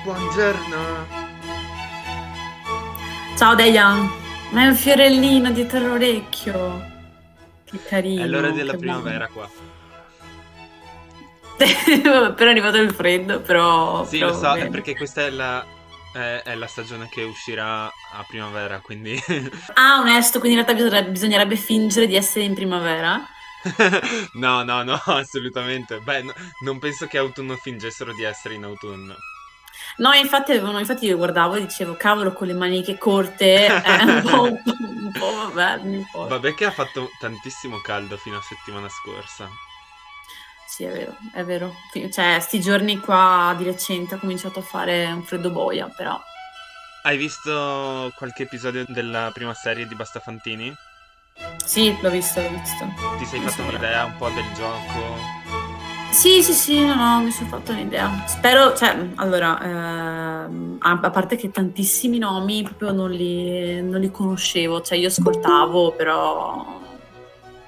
Buongiorno. Ciao Dejan, ma è un fiorellino dietro l'orecchio. Che È l'ora carino, della che bello. primavera qua. Vabbè, però è arrivato il freddo, però, Sì, lo però va so, è bene. perché questa è la stagione che uscirà a primavera, quindi... Ah, onesto, quindi in realtà bisognerebbe fingere di essere in primavera. No, no, no, assolutamente. Beh, non penso che autunno fingessero di essere in autunno. No, infatti io guardavo e dicevo, cavolo, con le maniche corte, è un po', vabbè, non importa. Vabbè che ha fatto tantissimo caldo fino a settimana scorsa. Sì, è vero, è vero. Cioè, sti giorni qua di recente ha cominciato a fare un freddo boia, però. Hai visto qualche episodio della prima serie di Basta Fantini? Sì, l'ho visto, l'ho visto. Ti sei Mi fatto sembra. un'idea un po' del gioco? Sì, sì, sì, no, no, mi sono fatta un'idea. Spero, cioè, allora, a parte che tantissimi nomi proprio non li conoscevo, cioè io ascoltavo, però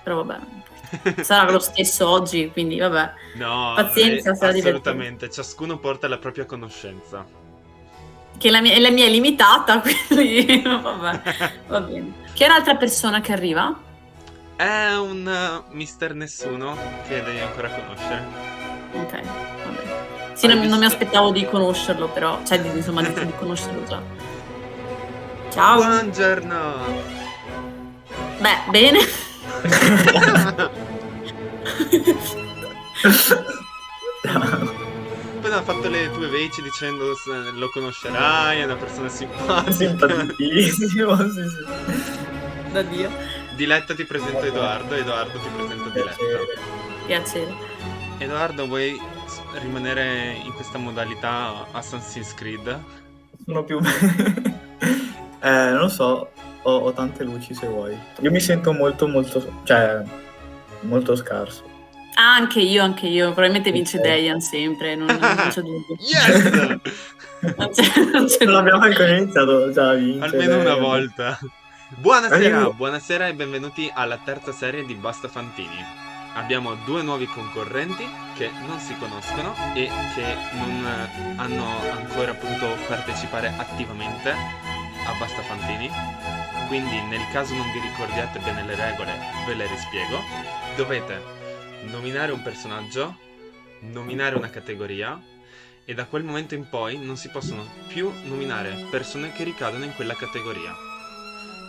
vabbè, non importa. Sarà lo stesso oggi, quindi vabbè, No, pazienza, sarà divertente. assolutamente, ciascuno porta la propria conoscenza. Che la mia è limitata, quindi vabbè, va bene. Chi è l'altra persona che arriva? È un Mister Nessuno che devi ancora conoscere. Ok, va bene. Sì, Hai non mi visto? aspettavo di conoscerlo, però, cioè, insomma, di conoscerlo già. Ciao. Buongiorno! Beh, bene. Appena ha fatto le tue veci dicendo se lo conoscerai, è una persona simpatica. Simpaticissimo, sì, sì. Da Dio. Diletta ti presento Vabbè, Edoardo, Edoardo ti presento Diletta. piacere. Piacere. Edoardo, vuoi rimanere in questa modalità Assassin's Creed? Sono più... non lo so, ho tante luci se vuoi. Io mi sento molto, molto, cioè, molto scarso. Ah, anche io. Probabilmente vince Ok. Dejan sempre, non c'è dubbio. Yes! Non c'è Non dubbio. abbiamo ancora iniziato già a Almeno una vincere. volta. Buonasera, Arrivo. buonasera e benvenuti alla terza serie di Basta Fantini. Abbiamo due nuovi concorrenti che non si conoscono e che non hanno ancora potuto partecipare attivamente a Basta Fantini. Quindi nel caso non vi ricordiate bene le regole, ve le rispiego. Dovete nominare un personaggio, nominare una categoria e da quel momento in poi non si possono più nominare persone che ricadono in quella categoria.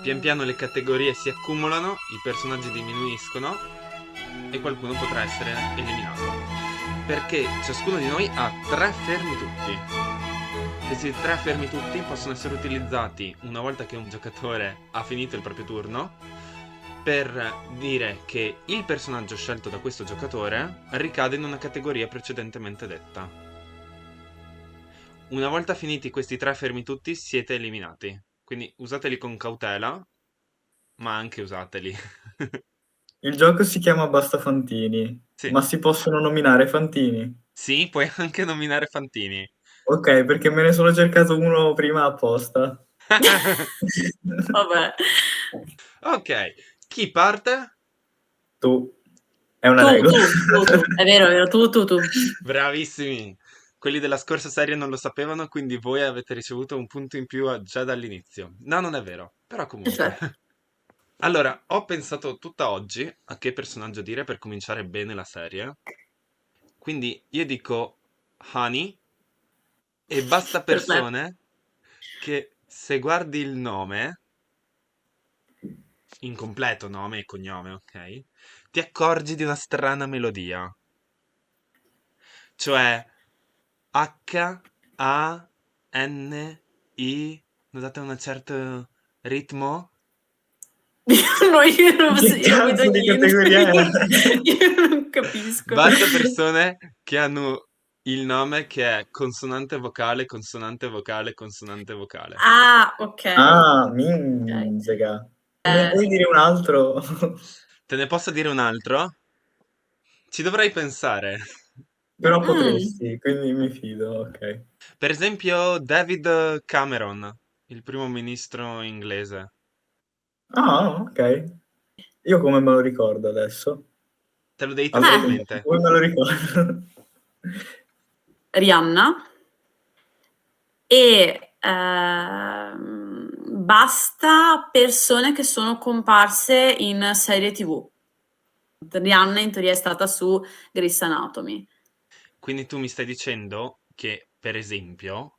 Pian piano le categorie si accumulano, i personaggi diminuiscono e qualcuno potrà essere eliminato. Perché ciascuno di noi ha tre fermi tutti. Questi tre fermi tutti possono essere utilizzati una volta che un giocatore ha finito il proprio turno per dire che il personaggio scelto da questo giocatore ricade in una categoria precedentemente detta. Una volta finiti questi tre fermi tutti, siete eliminati. Quindi usateli con cautela, ma anche usateli. Il gioco si chiama Basta Fantini, Sì. ma si possono nominare Fantini? Sì, puoi anche nominare Fantini. Ok, perché me ne sono cercato uno prima apposta. Vabbè. Ok, chi parte? Tu. È una Tu, regola. tu, tu, tu. È vero, tu. Bravissimi! Quelli della scorsa serie non lo sapevano, quindi voi avete ricevuto un punto in più già dall'inizio. No, non è vero, però comunque. Perfetto. Allora, ho pensato tutta oggi a che personaggio dire per cominciare bene la serie. Quindi io dico Honey e basta Perfetto. persone che se guardi il nome, incompleto nome e cognome, ok? Ti accorgi di una strana melodia. Cioè H-A-N-I, notate un certo ritmo? Io non, Che io non vedo cazzo di niente. categoria è? Io non capisco. Basta persone che hanno il nome che è consonante vocale, consonante vocale, consonante vocale. Ah, ok. Ah, Ok. minzega. Ne puoi dire un altro? Te ne posso dire un altro? Ci dovrei pensare. Però Mm. potresti, quindi mi fido, ok. Per esempio, David Cameron, il primo ministro inglese. Ah, ok. Io come me lo ricordo adesso? Te lo devi tenere in Avrei... mente. Come me lo ricordo? Rihanna. e basta persone che sono comparse in serie TV. Rihanna in teoria è stata su Grey's Anatomy. Quindi tu mi stai dicendo che, per esempio,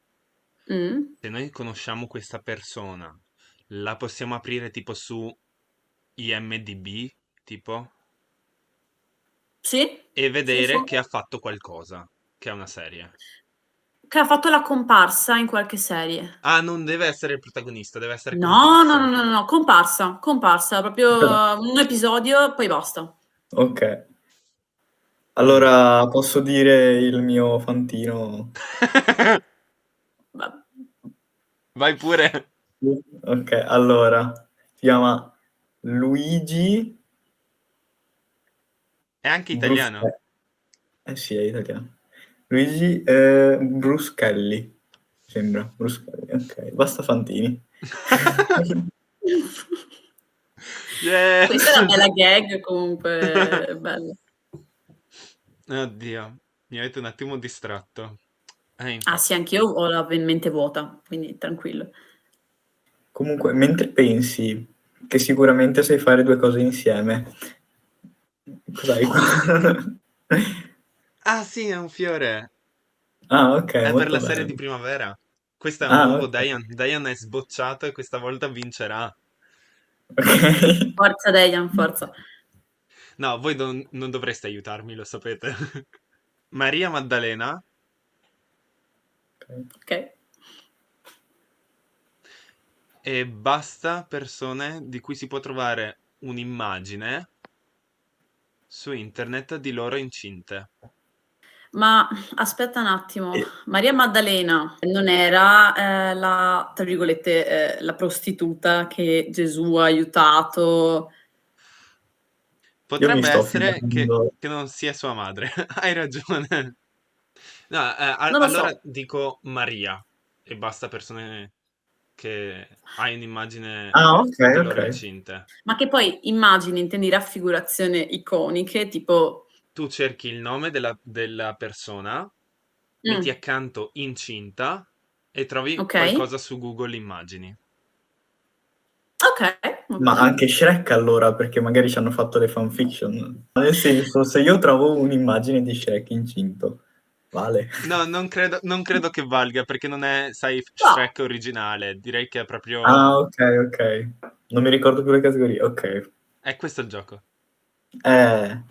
Mm? se noi conosciamo questa persona, la possiamo aprire tipo su IMDb, tipo, Sì? e Sì, sì. vedere che ha fatto qualcosa, che è una serie. Che ha fatto la comparsa in qualche serie. Ah, non deve essere il protagonista, deve essere No, no, no, comparsa. no, no, comparsa, proprio un episodio, poi basta. Ok. Mm. Allora posso dire il mio fantino? Va- Vai pure. Ok, allora si chiama Luigi È anche italiano. Bruschelli. Eh sì, è italiano. Luigi Bruschelli, sembra. Bruschelli, ok. Basta Fantini. Yes! Questa è una bella gag, comunque, è bella. Oddio, mi avete un attimo distratto. Ah sì, Infatti. anch'io ho la mente vuota, quindi tranquillo. Comunque, mentre pensi che sicuramente sai fare due cose insieme, cos'hai qua? Ah sì, è un fiore. Ah, ok, È per molto la serie bello. di primavera. Questo è un Ah, nuovo ok. Diane. Diane è sbocciato e questa volta vincerà. Ok. Forza Dejan, forza. No, voi non dovreste aiutarmi, lo sapete. Maria Maddalena Ok. e basta persone di cui si può trovare un'immagine su internet di loro incinte. Ma aspetta un attimo, E- Maria Maddalena non era la, tra virgolette, la prostituta che Gesù ha aiutato? Io mi Potrebbe sto essere fidando. che non sia sua madre. Hai ragione. No, Non lo allora so. dico Maria e basta persone che hai un'immagine Ah, ok, di ok. loro incinte. Ma che poi immagini, intendi raffigurazioni iconiche, tipo... Tu cerchi il nome della persona, metti mm, accanto incinta e trovi ok, qualcosa su Google Immagini. ok, va Ma bene. anche Shrek allora, perché magari ci hanno fatto le fanfiction. Nel senso, se io trovo un'immagine di Shrek incinto, vale. No, non credo che valga perché non è, sai, No, Shrek originale. Direi che è Ah, proprio... ok, ok. Non mi ricordo più le categorie. Ok. È questo il gioco. Eh,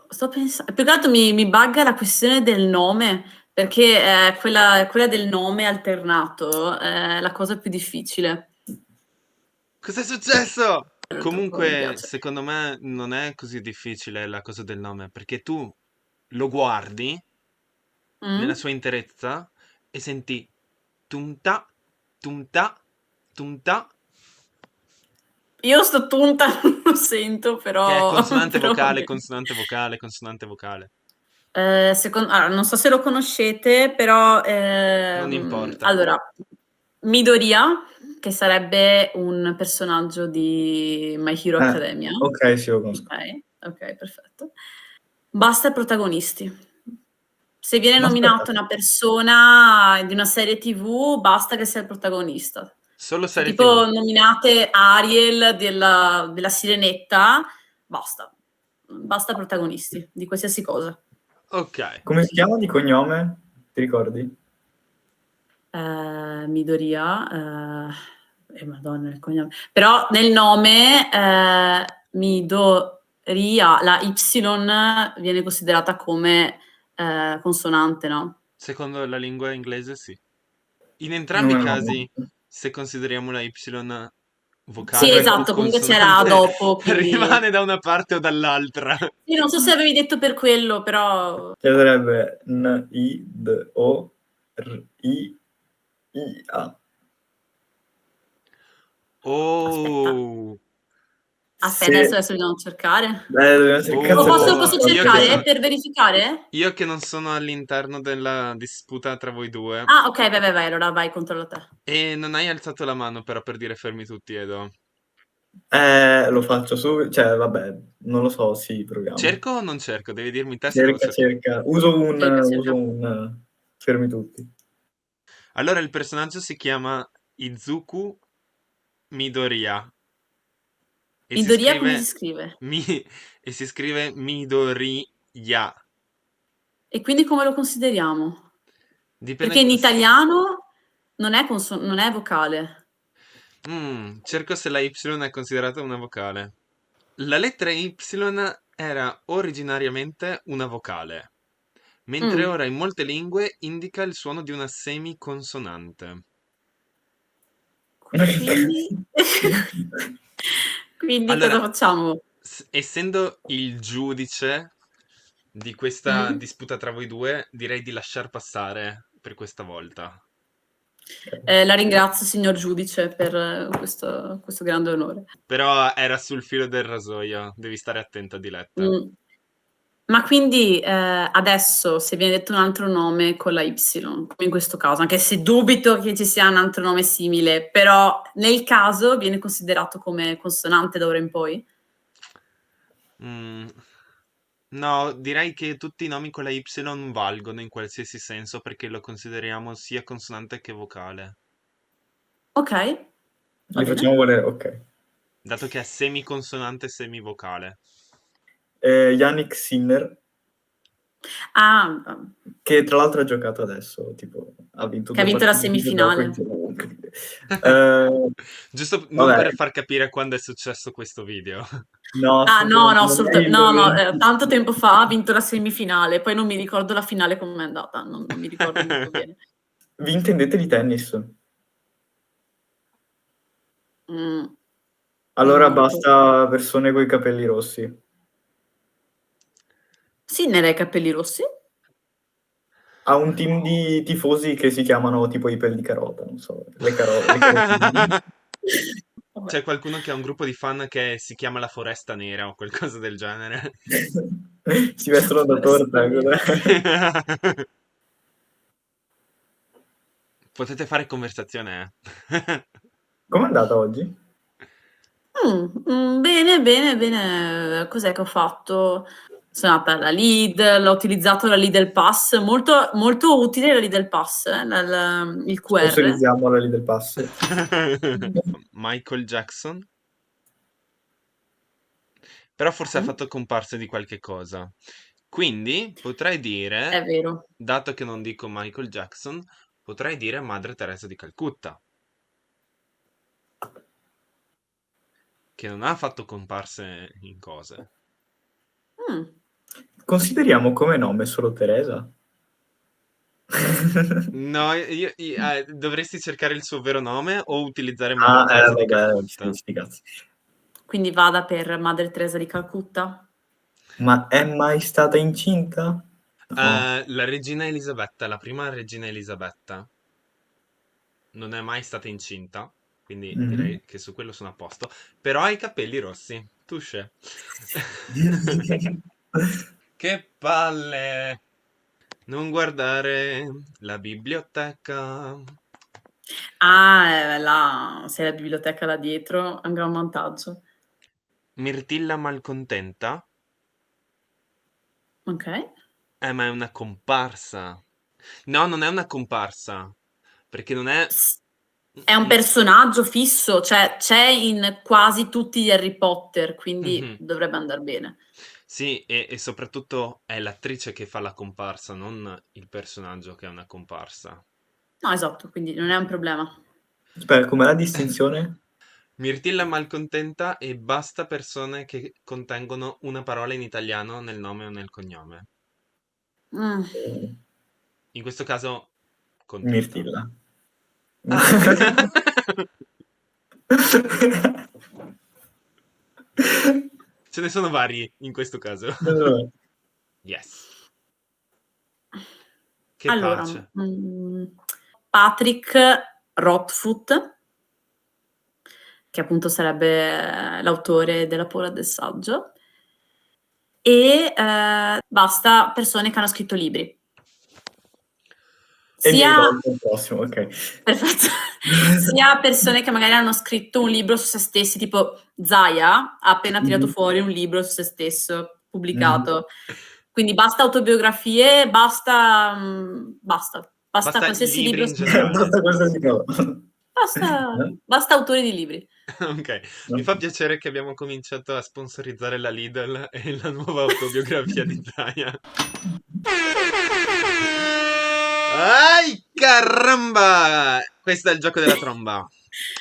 sto pensando... Più che altro mi bugga la questione del nome, perché quella del nome alternato è la cosa più difficile. Cos'è successo? Troppo mi Comunque, piace. secondo me non è così difficile la cosa del nome, perché tu lo guardi nella Mm? sua interezza e senti tumta, tumta, tumta, Io sto tunta, non lo sento, che è però, consonante però va vocale, bene. consonante vocale, consonante vocale. Allora, non so se lo conoscete, però Non importa. allora, Midoriya, che sarebbe un personaggio di My Hero eh, Academia. ok, sì, lo conosco. Ok, ok, perfetto. Basta ai protagonisti. Se viene Ma aspetta, nominata una persona di una serie TV, basta che sia il protagonista. Solo Se serie tipo TV. nominate Ariel della Sirenetta, basta. Basta protagonisti di qualsiasi cosa. Ok. come si chiama di cognome? Ti ricordi? Midoriya, Madonna, il cognome. Però nel nome Midoriya, la Y viene considerata come consonante, no? Secondo la lingua inglese, sì. In entrambi Non i me lo casi, ricordo. se consideriamo la Y Sì, vocale o esatto, comunque c'era consonante, dopo, quindi... rimane da una parte o dall'altra. Sì, non so se avevi detto per quello, però... Che sarebbe N-I-D-O-R-I-I-A. Aspetta, Oh, aspetta, Se... adesso dobbiamo cercare. dobbiamo cercare O cazzo il posso, posto. posso oh, cercare per verificare? io che non sono all'interno della disputa tra voi due Ah, ok, vai, vai, vai, allora vai, controllo te. e non hai alzato la mano però per dire fermi tutti, Edo. Lo faccio su... Cioè, vabbè, non lo so, sì, proviamo. Cerco o non cerco? Devi dirmi te se lo Cerca, so. cerca. Uso un... Cerca, Uso cerca. un... Fermi tutti. Allora il personaggio si chiama Izuku Midoriya e si Midoriya come si scrive scrive? Mi- e si scrive Midoriya. E quindi come lo consideriamo? Perché Dipende. in italiano non è vocale. Cerco se la Y è considerata una vocale. La lettera Y era originariamente una vocale, mentre Mm. ora in molte lingue indica il suono di una semiconsonante. Quindi, quindi cosa Allora, facciamo? essendo il giudice di questa Mm? disputa tra voi due, direi di lasciar passare per questa volta. La ringrazio, signor giudice, per questo grande onore. Però era sul filo del rasoio, devi stare attenta, Diletta. Mm. Ma quindi adesso, se viene detto un altro nome con la Y, come in questo caso, anche se dubito che ci sia un altro nome simile, però nel caso viene considerato come consonante d'ora in poi? Mm, No, direi che tutti i nomi con la Y valgono in qualsiasi senso perché lo consideriamo sia consonante che vocale, Ok, va Li bene. facciamo volere, ok. dato che è semiconsonante e semivocale. Yannick Sinner, Ah, che tra l'altro ha giocato adesso, tipo, ha vinto che ha 2 vinto la partite subito dopo. semifinale. Giusto non Vabbè, per far capire quando è successo questo video. no, Ah, no, no, assolutamente non è il no, momento. tanto tempo fa ha vinto la semifinale, poi non mi ricordo la finale come è andata, non mi ricordo molto bene. Vi intendete di tennis? Mm, non Allora molto. basta persone coi capelli rossi. Sinner ha i capelli rossi? Ha un team di tifosi che si chiamano tipo i pelli di carota, non so, le carotine. Vabbè. C'è qualcuno che ha un gruppo di fan che si chiama La Foresta Nera o qualcosa del genere. Si vestono da Foresta torta. Nera. Potete fare conversazione, Com'è andata oggi? Bene, bene, bene. Cos'è che ho fatto? Sono andata alla Lidl, ho utilizzato la Lidl Pass, molto, molto utile la Lidl Pass, il QR. Sponsorizziamo la Lidl Pass. Michael Jackson. Però forse ha Mm, fatto comparse di qualche cosa. Quindi potrei è dire, vero. dato che non dico Michael Jackson, potrei dire Madre Teresa di Calcutta, che non ha fatto comparse in cose. Mm. Consideriamo come nome solo Teresa? No, dovresti cercare il suo vero nome o utilizzare Madre Ah, Teresa di vabbè, Calcutta. sti cazzi. Quindi vada per Madre Teresa di Calcutta? Ma è mai stata incinta? No. La regina Elisabetta, la prima regina Elisabetta, non è mai stata incinta, quindi Mhm. direi che su quello sono a posto. Però ha i capelli rossi. Touché. Che palle! Non guardare la biblioteca. Ah, là, se la biblioteca là dietro è un gran vantaggio. Mirtilla malcontenta? Ok. Ma è una comparsa. No, non è una comparsa. Perché non è. È un personaggio fisso, cioè c'è in quasi tutti gli Harry Potter, quindi Mhm. dovrebbe andar bene. Sì, e soprattutto è l'attrice che fa la comparsa, non il personaggio che è una comparsa. No, esatto, quindi non è un problema. Aspetta, com'è la distinzione? Mirtilla malcontenta e basta persone che contengono una parola in italiano nel nome o nel cognome. Mm. In questo caso, contenta. Mirtilla. Ah! Ce ne sono vari in questo caso. Allora, Yes. Che Allora, pace. Patrick Rothfuss, che appunto sarebbe l'autore della Paura del Saggio, e basta persone che hanno scritto libri. e mi Sia, rivolgo al prossimo, ok. perfetto, sia persone che magari hanno scritto un libro su se stessi, tipo Zaya ha appena tirato fuori un libro su se stesso, pubblicato. Quindi basta autobiografie, basta. Basta qualsiasi libri libro in generale. Basta qualsiasi cosa. Basta autori di libri. Ok, mi fa piacere che abbiamo cominciato a sponsorizzare la Lidl e la nuova autobiografia di Brian. Ai caramba! Questo è il gioco della tromba.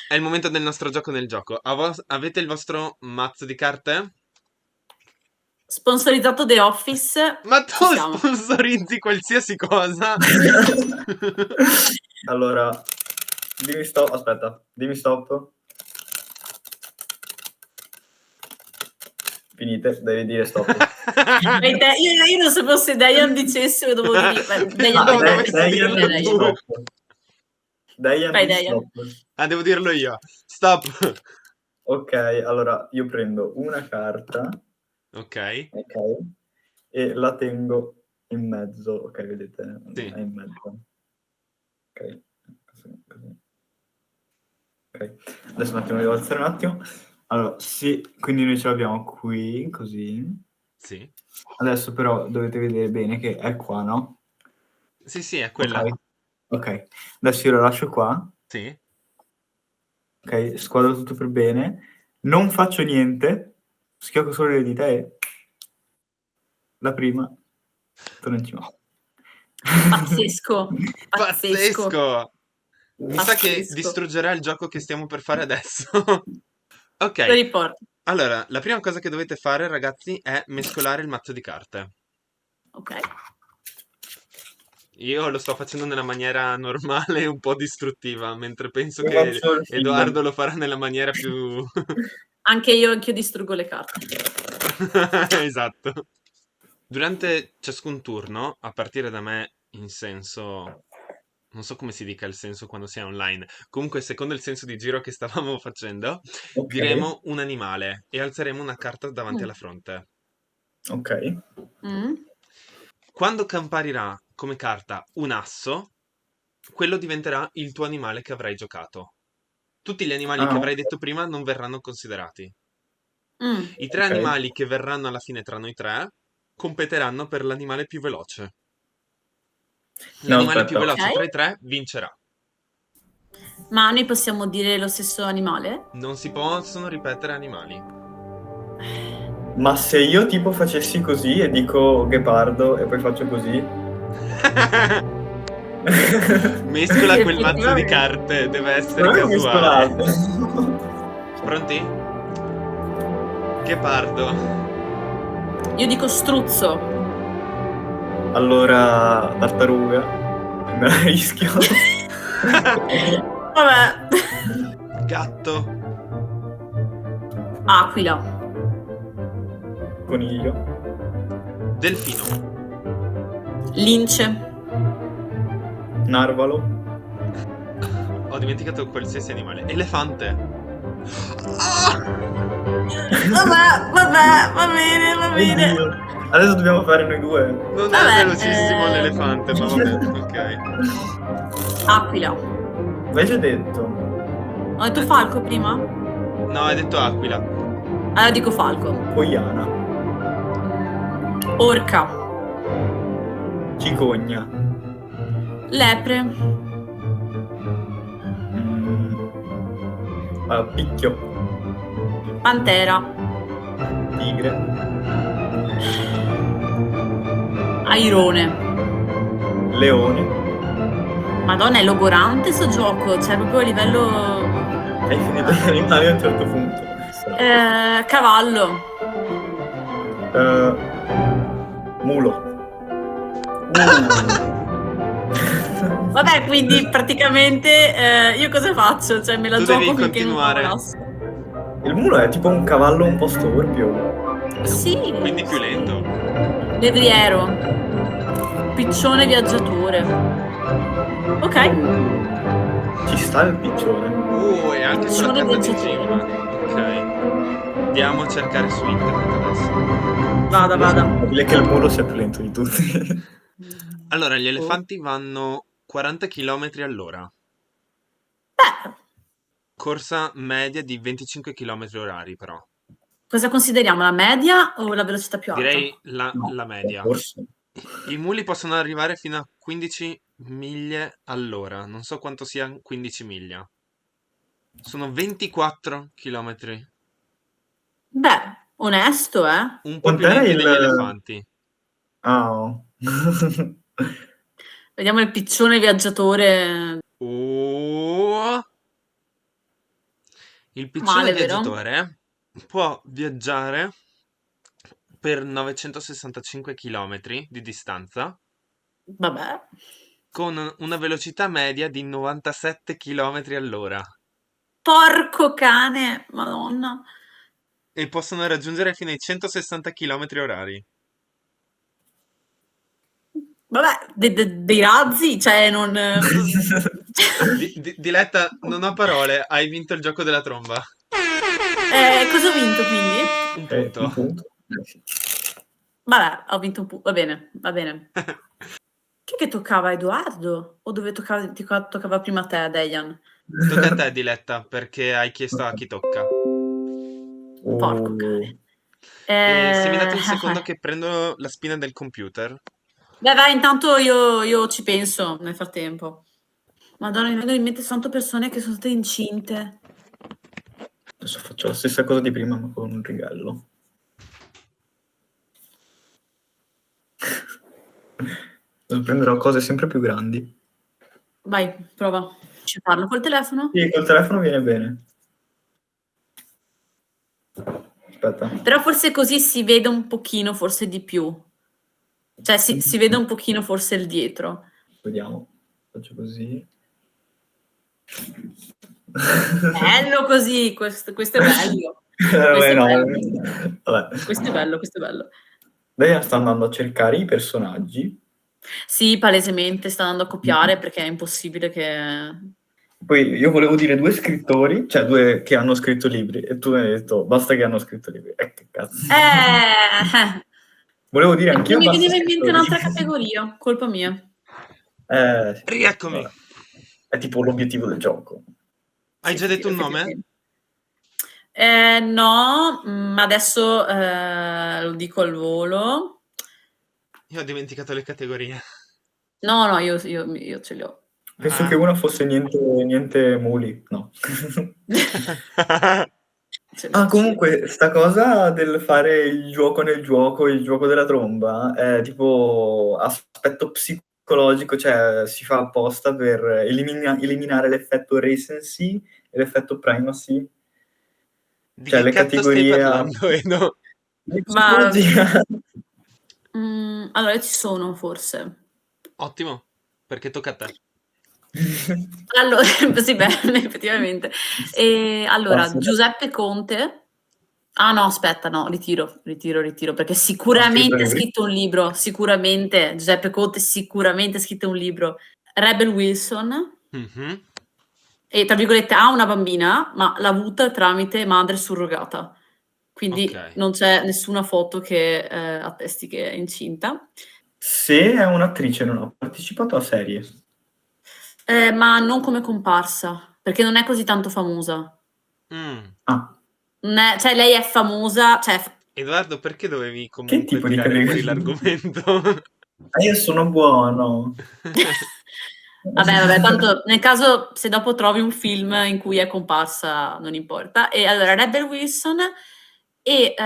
È il momento del nostro gioco nel gioco. Avete il vostro mazzo di carte? Sponsorizzato The Office. Ma Ci tu siamo. sponsorizzi qualsiasi cosa? Allora, dimmi stop. Aspetta, dimmi stop. Finite, devi dire stop. Io non sapevo se Diane dicesse o dovevo dire. Diane, No, Diane, dovessi dirlo Diane. tu. stop. Diane, Vai, di Diane. stop. Ah, devo dirlo io. Stop. Ok, allora io prendo una carta, Ok. ok, e la tengo in mezzo, ok, vedete? Sì. È in mezzo. Ok, così. Ok, adesso un attimo devo alzare un attimo. Allora, sì, quindi noi ce l'abbiamo qui, così. Sì. Adesso però dovete vedere bene che è qua, no? Sì, è quella. Ok, adesso io lo lascio qua. Sì. Ok, squadro tutto per bene. Non faccio niente, schiocco solo le dita e la prima torna in cima. Pazzesco. Pazzesco! Mi sa che Pazzesco. distruggerà il gioco che stiamo per fare adesso. Lo Ok, riporto. allora, la prima cosa che dovete fare, ragazzi, è mescolare il mazzo di carte. Ok. Io lo sto facendo nella maniera normale e un po' distruttiva, mentre penso Io che faccio il Edoardo feedback. lo farà nella maniera più... Anch'io distruggo le carte. Esatto. Durante ciascun turno, a partire da me in senso... Non so come si dica il senso quando si è online. Comunque, secondo il senso di giro che stavamo facendo, Ok, diremo un animale e alzeremo una carta davanti Mm. alla fronte. ok. Mm. Quando comparirà come carta un asso, quello diventerà il tuo animale che avrai giocato. Tutti gli animali che Ah, avrai detto prima non verranno considerati. Mm. I tre ok. animali che verranno alla fine tra noi tre competeranno per l'animale più veloce. No, L'animale più aspetta. veloce Ok. tra i tre vincerà. Ma noi possiamo dire lo stesso animale? Non si possono ripetere animali. Ma se io tipo facessi così e dico ghepardo e poi faccio così? Mescola quel mazzo di Effettivamente. carte, deve essere Non è casuale. mescolato. Pronti? Ghepardo. Io dico struzzo. Allora, tartaruga. Me la rischio. Vabbè. Gatto. Aquila. Coniglio. Delfino. Lince. Narvalo. Ho dimenticato qualsiasi animale. Elefante. Ah! Vabbè, va bene, va bene. Oddio. Adesso dobbiamo fare noi due. Non Vabbè, è velocissimo l'elefante, ma vabbè, ok. Aquila. L'hai già detto. Ho detto falco prima? No, hai detto aquila. Allora dico falco. Poiana. Orca. Cicogna. Lepre. Picchio. Pantera. Tigre. Airone. Leone. Madonna, è logorante sto gioco. Cioè, proprio a livello... Hai finito gli animali a un certo punto. Cavallo. Mulo. Vabbè, quindi praticamente io cosa faccio? Cioè, me la Tu gioco devi finché non continuare. trovo l'asso. Il mulo è tipo un cavallo un po' storpio. Sì. Quindi più lento. Levriero. Piccione viaggiatore. Ok. Ci sta il piccione. E anche sulla Piccione carta di viaggiatore. Jim. Ok. Andiamo a cercare su internet adesso. Vada. Probabile che il mulo sia più lento di tutti. Allora, gli elefanti vanno 40 km all'ora. Beh, Corsa media di 25 km orari, però. cosa consideriamo? La media o la velocità più alta? Direi la media. Forse. I muli possono arrivare fino a 15-20 miglia all'ora. Non so quanto sia 15 miglia. Sono 24 chilometri. Beh, onesto, eh? Un po' più Quant'era lenti il... degli elefanti. Ah, oh. Vediamo il piccione viaggiatore. Oh! Il piccione Male, vero? viaggiatore può viaggiare per 965 km di distanza Vabbè. con una velocità media di 97 km all'ora Porco cane, madonna. e possono raggiungere fino ai 160 km orari. Vabbè, dei razzi, cioè non... Diletta, non ho parole, hai vinto il gioco della tromba. Cosa ho vinto quindi? Un Un punto. punto. Vabbè, ho vinto un punto, va bene, va bene. Chi è che toccava, Edoardo? O dove toccava prima a te, Dejan? Tocca a te, Diletta, perché hai chiesto a chi tocca. Porco cane. E se mi date un secondo che prendo la spina del computer. Beh, vai, intanto io ci penso nel frattempo. Madonna, mi vengono in mente soltanto persone che sono state incinte. Adesso faccio la stessa cosa di prima, ma con un righello. Prenderò cose sempre più grandi. Vai, prova. Ci parlo col telefono? Sì, col telefono viene bene. Aspetta. Però forse così si vede un pochino, forse di più. Cioè si vede un pochino forse il dietro. Vediamo. Faccio così. Bello così, questo è bello. Vabbè, no. Vabbè. Questo è bello, questo è bello. Lei sta andando a cercare i personaggi. Sì, palesemente sta andando a copiare perché è impossibile che... Poi io volevo dire 2 scrittori, cioè 2 che hanno scritto libri, e tu mi hai detto basta che hanno scritto libri. Che cazzo. Volevo dire anch'io mi basta veniva in mente scrittori. un'altra categoria, colpa mia. Rieccomi. Vabbè. È tipo l'obiettivo del gioco. Hai già detto un nome? No, ma adesso lo dico al volo. Io ho dimenticato le categorie. No, io ce li ho. Penso che una fosse niente muli, no. Comunque, sta cosa del fare il gioco nel gioco, il gioco della tromba, è tipo aspetto psicologico, cioè si fa apposta per eliminare l'effetto recency e l'effetto primacy. Di Cioè che le cazzo stai categorie parlando, Edo? di Ma psicologia. allora ci sono forse. Ottimo, perché tocca a te. Allora, sì, beh, effettivamente. Allora, Basta. Giuseppe Conte. Ah no, aspetta, no, ritiro, perché Ha scritto sicuramente ha libri? scritto un libro, sicuramente, Giuseppe Conte sicuramente ha scritto un libro. Rebel Wilson, Mhm. e tra virgolette ha una bambina, ma l'ha avuta tramite madre surrogata. Quindi Ok. non c'è nessuna foto che attesti che è incinta. Se è un'attrice non ha partecipato a serie. Ma non come comparsa, perché non è così tanto famosa. Mm. Ah, Cioè lei è famosa, cioè Edoardo, perché dovevi che comunque tipo di tirare fuori categoria? l'argomento? Io sono buono. Vabbè, tanto nel caso se dopo trovi un film in cui è comparsa, non importa. E allora Rebel Wilson e Quindi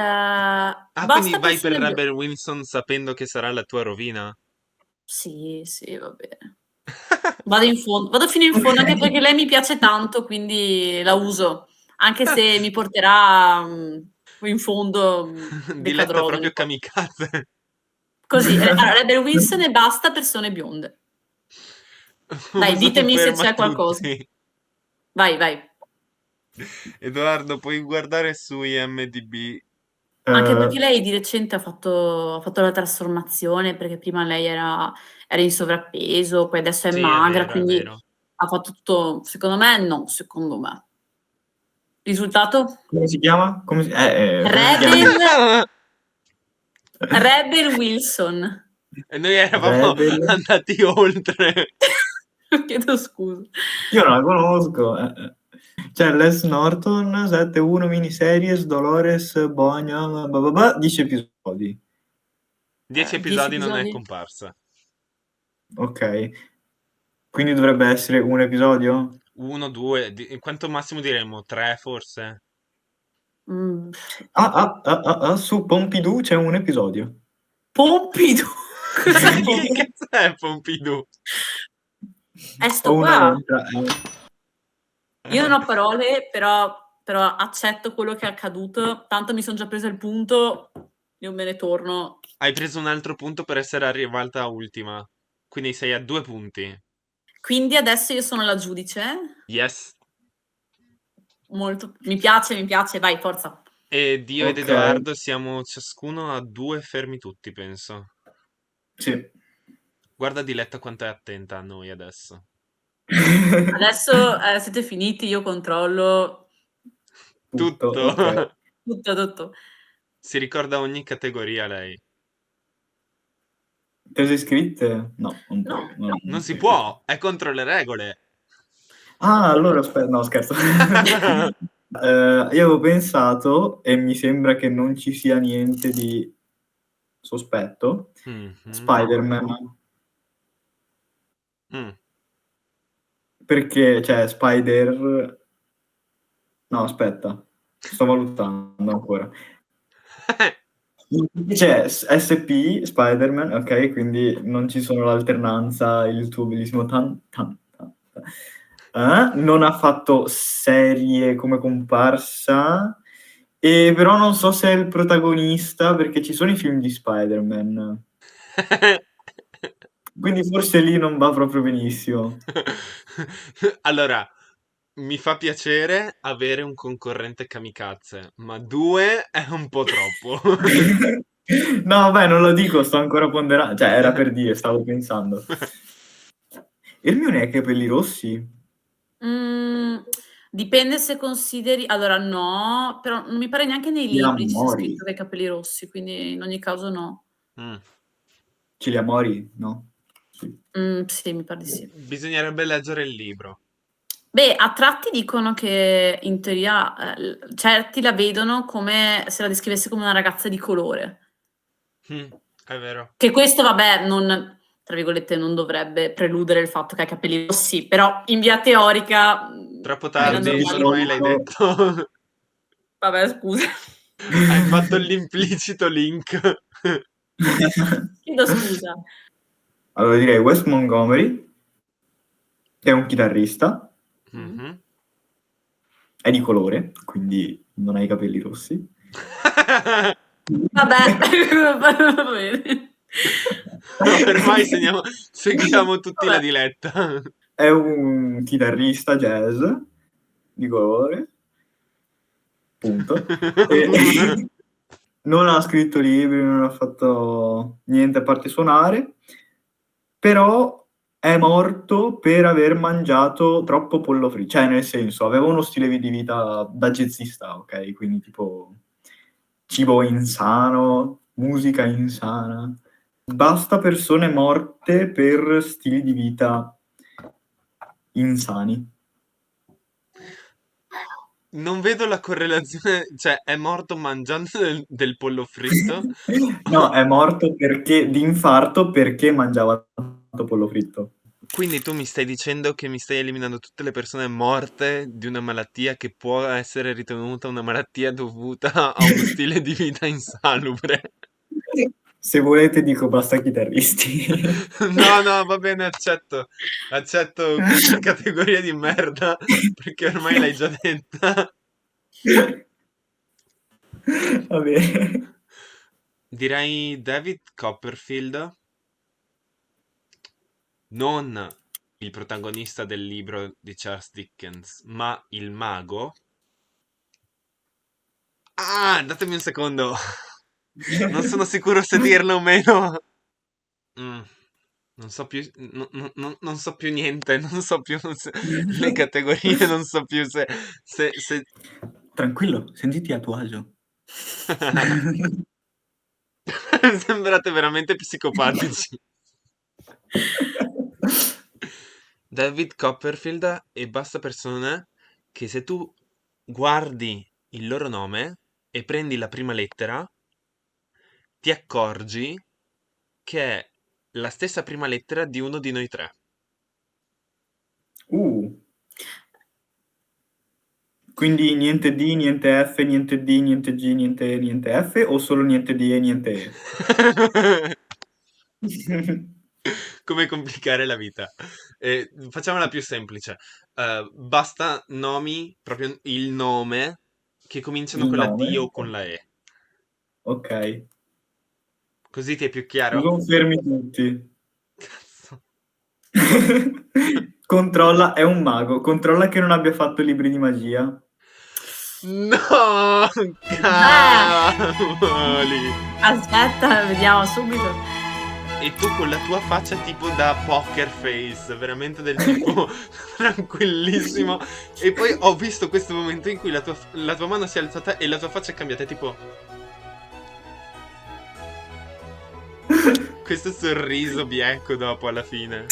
basta vai per persone Rebel Wilson sapendo che sarà la tua rovina? Sì, va bene. Vado fino in fondo, anche perché lei mi piace tanto, quindi la uso. Anche se mi porterà in fondo, Diletta decadrò, non proprio importa. kamikaze. Così, allora Rebel Wilson e basta persone bionde. Dai, Uso ditemi se ferma c'è qualcosa. tutti. Vai. Edoardo, puoi guardare su IMDb. Anche perché lei di recente ha fatto la trasformazione, perché prima lei era in sovrappeso, poi adesso è Sì, è magra, vero, è quindi vero. ha fatto tutto, secondo me no, secondo me. Risultato? Come si chiama? Come si Rebel, chiama? Rebel Wilson. E noi eravamo Rebel. andati oltre. Chiedo scusa. Io non la conosco. C'è Les Norton, 7-1 miniseries, Dolores Bonia, 10 episodi. 10 10 episodi non è episodi? Ok. Quindi dovrebbe essere un episodio? Uno, due, quanto massimo diremmo? Tre forse? Mm. Su Pompidou c'è un episodio. Pompidou! Cos'è Che Pompidou? cazzo è Pompidou? È Ho sto una qua. lettera. Io non ho parole, però accetto quello che è accaduto. Tanto mi sono già preso il punto, io me ne torno. Hai preso un altro punto per essere arrivata a ultima. Quindi sei a 2 punti. Quindi adesso io sono la giudice. Yes. Molto. Mi piace, vai, forza. Ed io ed Ok, Edoardo siamo ciascuno a 2 fermi tutti, penso. sì. Guarda Diletta quanto è attenta a noi adesso. Adesso siete finiti, io controllo Tutto, Tutto. ok. tutto, tutto. Si ricorda ogni categoria lei. Te le sei scritte? No, non puoi. No, Non si puoi scrivere. può, è contro le regole. Ah, allora aspetta, no, scherzo. Io avevo pensato, e mi sembra che non ci sia niente di sospetto, Mhm. Spider-Man, Mm. perché, cioè, Spider... No, aspetta, sto valutando ancora. C'è SP, Spider-Man, ok, quindi non ci sono l'alternanza, il tuo bellissimo tan. Non ha fatto serie come comparsa, e però non so se è il protagonista, perché ci sono i film di Spider-Man, quindi forse lì non va proprio benissimo. Allora, mi fa piacere avere un concorrente kamikaze, ma due è un po' troppo. No, beh, non lo dico, sto ancora ponderando, cioè era per dire, stavo pensando. Hermione ha i capelli rossi? Mm, dipende se consideri. Allora, no, però non mi pare neanche nei Li libri ci sia Mori? scritto che ha i capelli rossi, quindi in ogni caso no. Mm. Ciliamori? No? Sì. Sì, mi pare di sì. Bisognerebbe leggere il libro. Beh, a tratti dicono che in teoria certi la vedono come se la descrivesse come una ragazza di colore. Mm, è vero. Che questo, vabbè, non, tra virgolette, non dovrebbe preludere il fatto che ha i capelli rossi, però in via teorica Troppo era tardi, Di normale. ormai l'hai solito... detto. Vabbè, scusa. Hai fatto l'implicito link. Chiedo scusa. Allora direi Wes Montgomery, che è un chitarrista, Mm. Mhm. è di colore, quindi non ha i capelli rossi. Vabbè, va bene. Ormai seguiamo tutti la Vabbè. Diletta. È un chitarrista jazz di colore, punto. E non ha scritto libri, non ha fatto niente a parte suonare, però è morto per aver mangiato troppo pollo fritto, cioè nel senso aveva uno stile di vita da jazzista, ok? Quindi tipo cibo insano, musica insana. Basta persone morte per stili di vita insani. Non vedo la correlazione, cioè è morto mangiando del pollo fritto? No, è morto perché di infarto perché mangiava tanto pollo fritto. Quindi tu mi stai dicendo che mi stai eliminando tutte le persone morte di una malattia che può essere ritenuta una malattia dovuta a uno stile di vita insalubre. Se volete dico basta chitarristi. No, no, va bene, accetto. Accetto questa categoria di merda perché ormai l'hai già detta. Va bene. Direi David Copperfield, non il protagonista del libro di Charles Dickens, ma il mago. Ah, datemi un secondo. Non sono sicuro se dirlo o meno. Mm, non so più, non so più niente, non so più le categorie, non so più se... Tranquillo, sentiti a tuo agio. Sembrate veramente psicopatici. David Copperfield e basta persone che se tu guardi il loro nome e prendi la prima lettera, ti accorgi che è la stessa prima lettera di uno di noi tre. Quindi niente D, niente F, niente D, niente G, niente E, niente F, o solo niente D e niente E? Come complicare la vita. Facciamola più semplice. Basta nomi, proprio il nome, che cominciano Il con la D nome? o con la E. Ok. Così ti è più Mi chiaro? confermi tutti. Cazzo. Controlla, è un mago. Controlla che non abbia fatto libri di magia. No! Cavoli! Aspetta, vediamo subito. E tu con la tua faccia tipo da poker face, veramente del tipo tranquillissimo. E poi ho visto questo momento in cui la tua mano si è alzata e la tua faccia è cambiata, tipo questo sorriso bieco dopo alla fine.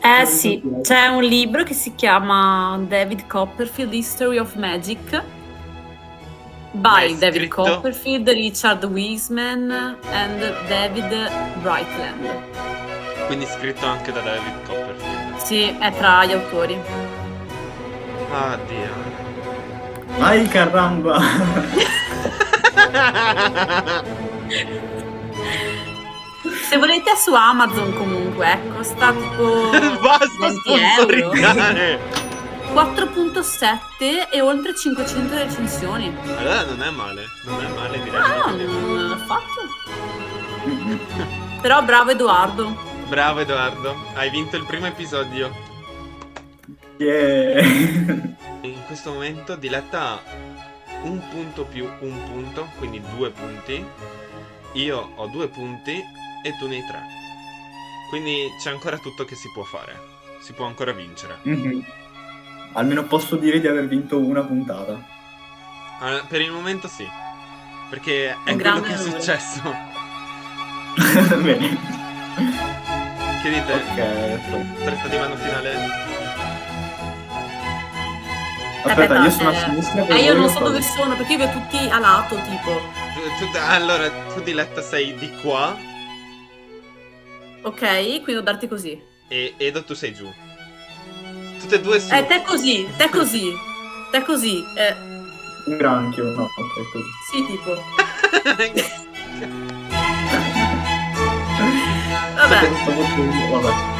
Eh sì, c'è un libro che si chiama David Copperfield History of Magic Ma è by David scritto? Copperfield, Richard Wiseman and David Brightland. Quindi scritto anche da David Copperfield. Sì, è tra gli autori. Ah, Dio. Ai caramba! Se volete è su Amazon comunque, ecco, sta tipo Basta 20 euro. sponsorizzare! 4.7 e oltre 500 recensioni. Allora non è male direi. Ah, non l'ho fatto. Però bravo Edoardo. Bravo Edoardo, hai vinto il primo episodio. Yeah. In questo momento Diletta ha un punto più un punto, quindi 2 punti. Io ho 2 punti e tu ne hai 3. Quindi c'è ancora tutto che si può fare. Si può ancora vincere. Almeno posso dire di aver vinto una puntata. Per il momento sì. Perché è Un quello grande che è onore. successo. Bene. Che dite? Ok. Stretta di mano finale? Aspetta, io sono a sinistra. per io voi non o so cosa? dove sono perché io vedo tutti a lato, tipo. Allora, tu Diletta sei di qua Ok, quindi devo darti così. e Edo tu sei giù. Tutte e due su. Te così. Un granchio, no, ok, così. Sì, tipo. Vabbè. Vabbè.